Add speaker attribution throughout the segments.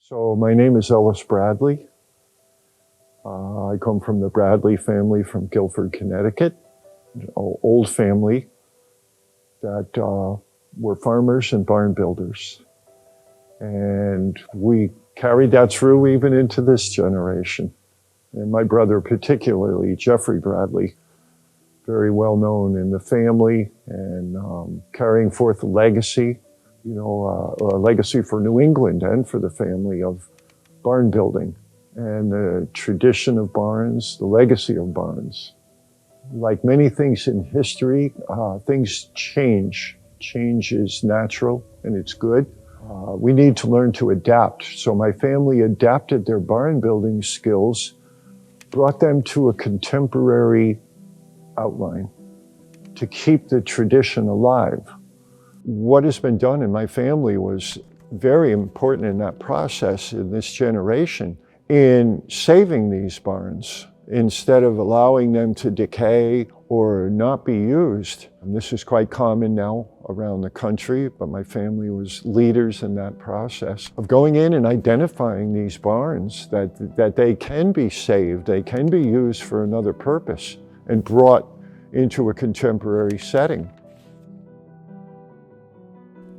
Speaker 1: So my name is Ellis Bradley. I come from the Bradley family from Guilford, Connecticut, an old family that were farmers and barn builders. And we carried that through even into this generation. And my brother particularly, Jeffrey Bradley, very well known in the family and carrying forth a legacy, a legacy for New England and for the family of barn building and the tradition of barns, the legacy of barns. Like many things in history, things change. Change is natural and it's good. We need to learn to adapt. So my family adapted their barn building skills, brought them to a contemporary outline to keep the tradition alive. What has been done in my family was very important in that process in this generation in saving these barns instead of allowing them to decay or not be used. And this is quite common now around the country, but my family was leaders in that process of going in and identifying these barns that they can be saved, they can be used for another purpose and brought into a contemporary setting.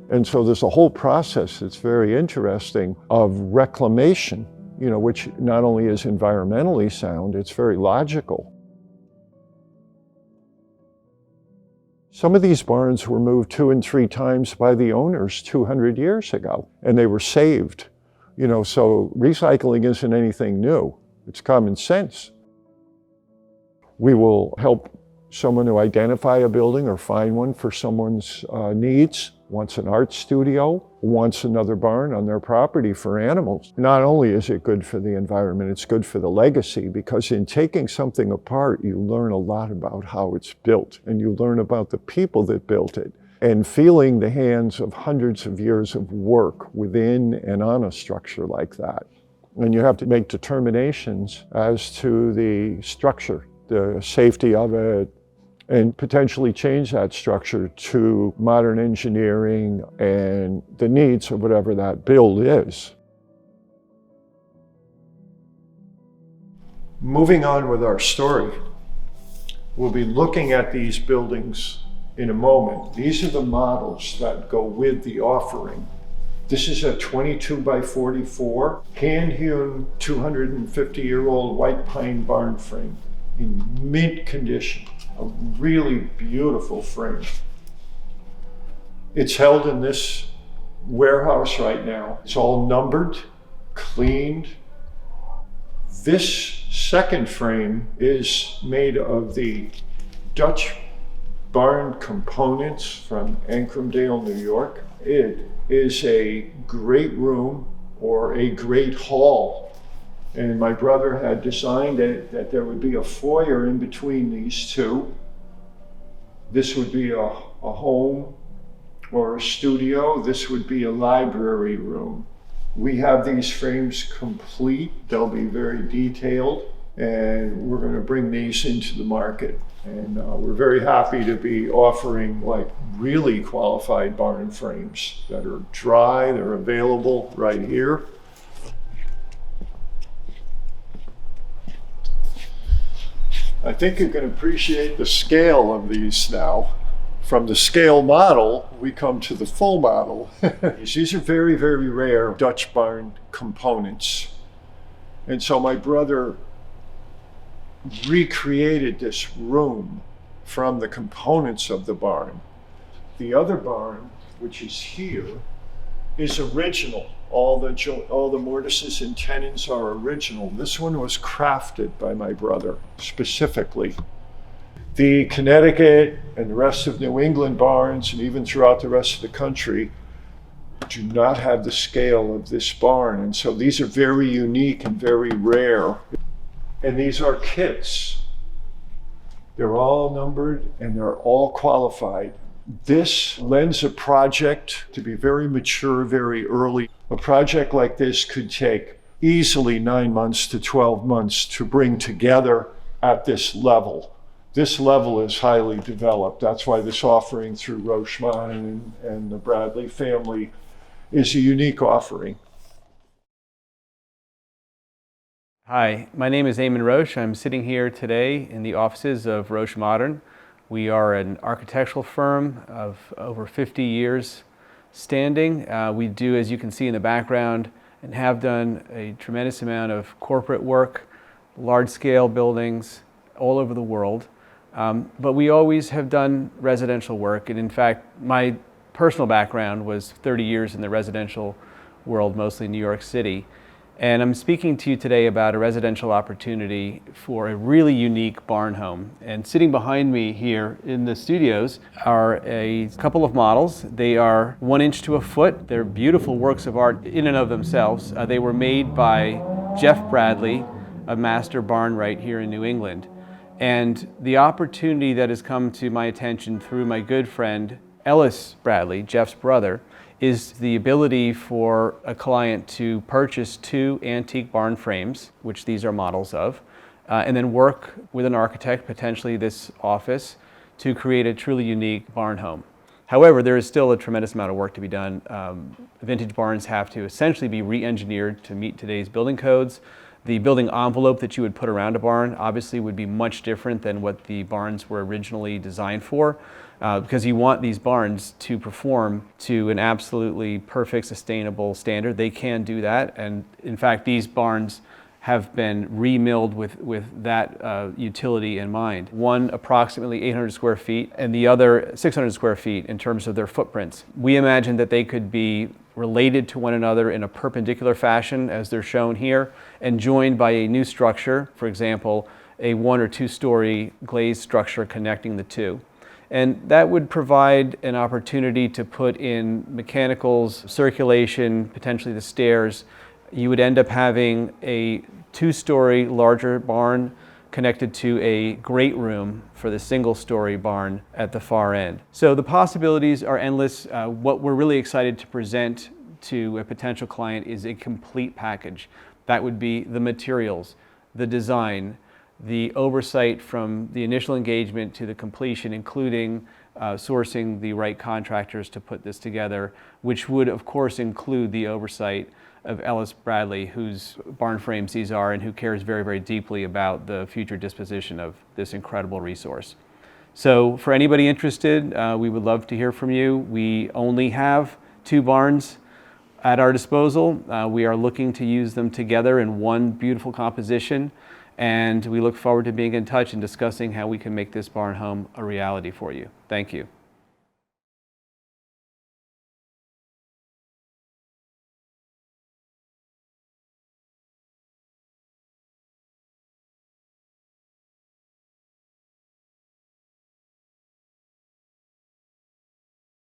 Speaker 1: And so there's a whole process that's very interesting of reclamation, which not only is environmentally sound, it's very logical. Some of these barns were moved 2 and 3 times by the owners 200 years ago, and they were saved. So recycling isn't anything new. It's common sense. We will help someone to identify a building or find one for someone's needs, wants an art studio, wants another barn on their property for animals. Not only is it good for the environment, it's good for the legacy, because in taking something apart, you learn a lot about how it's built, and you learn about the people that built it, and feeling the hands of hundreds of years of work within and on a structure like that. And you have to make determinations as to the structure, the safety of it, and potentially change that structure to modern engineering and the needs of whatever that build is. Moving on with our story, we'll be looking at these buildings in a moment. These are the models that go with the offering. This is a 22 by 44 hand-hewn 250-year-old white pine barn frame in mint condition. A really beautiful frame. It's held in this warehouse right now. It's all numbered, cleaned. This second frame is made of the Dutch barn components from Ancramdale, New York. It is a great room or a great hall. And my brother had designed it that there would be a foyer in between these two. This would be a home or a studio. This would be a library room. We have these frames complete. They'll be very detailed, and we're going to bring these into the market. And we're very happy to be offering really qualified barn frames that are dry. They're available right here. I think you can appreciate the scale of these now. From the scale model, we come to the full model. These are very, very rare Dutch barn components. And so my brother recreated this room from the components of the barn. The other barn, which is here, is original. All the mortises and tenons are original. This one was crafted by my brother specifically. The Connecticut and the rest of New England barns, and even throughout the rest of the country, do not have the scale of this barn. And so these are very unique and very rare. And these are kits. They're all numbered and they're all qualified. This lends a project to be very mature, very early. A project like this could take easily 9 months to 12 months to bring together at this level. This level is highly developed. That's why this offering through Rochemont and the Bradley family is a unique offering.
Speaker 2: Hi, my name is Eamon Roche. I'm sitting here today in the offices of Roche Modern. We are an architectural firm of over 50 years standing. We do, as you can see in the background, and have done a tremendous amount of corporate work, large-scale buildings all over the world. But we always have done residential work, and in fact, my personal background was 30 years in the residential world, mostly New York City. And I'm speaking to you today about a residential opportunity for a really unique barn home. And sitting behind me here in the studios are a couple of models. They are 1 inch to a foot. They're beautiful works of art in and of themselves. They were made by Jeff Bradley, a master barn wright here in New England. And the opportunity that has come to my attention through my good friend Ellis Bradley, Jeff's brother, is the ability for a client to purchase 2 antique barn frames, which these are models of, and then work with an architect, potentially this office, to create a truly unique barn home. However, there is still a tremendous amount of work to be done. Vintage barns have to essentially be re-engineered to meet today's building codes. The building envelope that you would put around a barn obviously would be much different than what the barns were originally designed for, because you want these barns to perform to an absolutely perfect, sustainable standard. They can do that, and in fact, these barns have been remilled with that utility in mind. One approximately 800 square feet and the other 600 square feet in terms of their footprints. We imagine that they could be related to one another in a perpendicular fashion as they're shown here, and joined by a new structure, for example, a 1 or 2 story glazed structure connecting the two. And that would provide an opportunity to put in mechanicals, circulation, potentially the stairs. You would end up having a 2-story larger barn connected to a great room for the single-story barn at the far end. So the possibilities are endless. What we're really excited to present to a potential client is a complete package. That would be the materials, the design, the oversight from the initial engagement to the completion, including sourcing the right contractors to put this together, which would of course include the oversight of Ellis Bradley, whose barn frames these are and who cares very, very deeply about the future disposition of this incredible resource. So for anybody interested, we would love to hear from you. We only have 2 barns at our disposal. We are looking to use them together in one beautiful composition, and we look forward to being in touch and discussing how we can make this barn home a reality for you. Thank you.